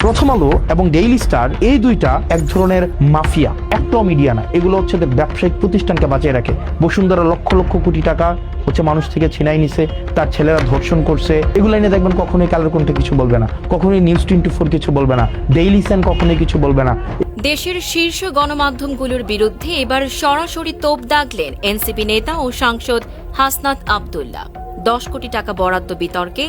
প্রথম আলো এবং ডেইলি স্টার এই দুইটা এক ধরনের মাফিয়া, একটাও মিডিয়া না। এগুলো হচ্ছে ব্যবসায়িক প্রতিষ্ঠানকে বাঁচিয়ে রাখে। বসুন্ধরা লক্ষ লক্ষ কোটি টাকা হচ্ছে মানুষ থেকে ছিনাই নিছে, তার ছেলেরা ধর্ষণ করছে। এগুলো এনে দেখবেন কখনোই কালার কোনটা কিছু বলবে না, কখনোই নিউজ 24 কিছু বলবে না, ডেইলি সান কখনোই কিছু বলবে না। দেশের শীর্ষ গণমাধ্যমগুলোর বিরুদ্ধে এবার সরাসরি তোপ দাগলেন এনসিপি নেতা ও সাংসদ হাসনাত আব্দুল্লাহ। 10 কোটি টাকা বরাদ্দ বিতর্কে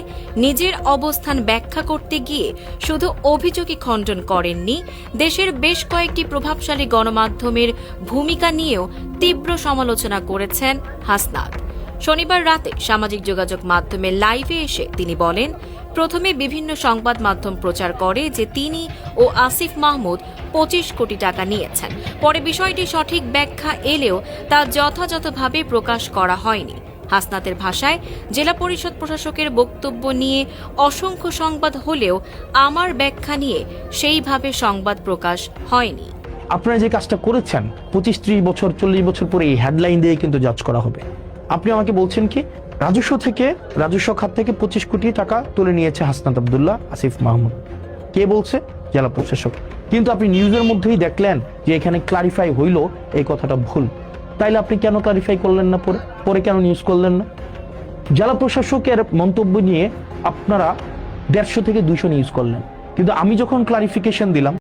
নিজের অবস্থান ব্যাখ্যা করতে গিয়ে শুধু অভিযোগই খণ্ডন করেননি, দেশের বেশ কয়েকটি প্রভাবশালী গণমাধ্যমের ভূমিকা নিয়েও তীব্র সমালোচনা করেছেন হাসনাত। শনিবার রাতে সামাজিক যোগাযোগ মাধ্যমে লাইভে এসে তিনি বলেন, প্রথমে বিভিন্ন সংবাদ মাধ্যম প্রচার করে যে তিনি ও আসিফ মাহমুদ 25 কোটি টাকা নিয়েছেন। পরে বিষয়টি সঠিক ব্যাখ্যা এলেও তা যথাযথভাবে প্রকাশ করা হয়নি। হাসনাতের ভাষায়, জেলা পরিষদ প্রশাসকের বক্তব্য নিয়ে অসংখ্য সংবাদ হলেও আমার ব্যাখ্যা নিয়ে সেইভাবে সংবাদ প্রকাশ হয়নি। আপনারা যে কাজটা করেছেন 25-30 বছর 40 বছর পরে এই হেডলাইন দিয়ে কিন্তু জাজ করা হবে। আপনি আমাকে বলছেন কি রাজস্ব খাত থেকে 25 কোটি টাকা তুলে নিয়েছে হাসনাত আব্দুল্লাহ, আসিফ মাহমুদ। কে বলছে? জেলা প্রশাসক। কিন্তু আপনি নিউজের মধ্যেই দেখলেন যে এখানে ক্লারিফাই হইল এই কথাটা ভুল। তাইলে আপনি কেন ক্লারিফাই করলেন না? পরে কেন নিউজ করলেন না? জেলা প্রশাসকের মন্তব্য নিয়ে আপনারা 150 থেকে 200 নিউজ করলেন, কিন্তু আমি যখন ক্লারিফিকেশন দিলাম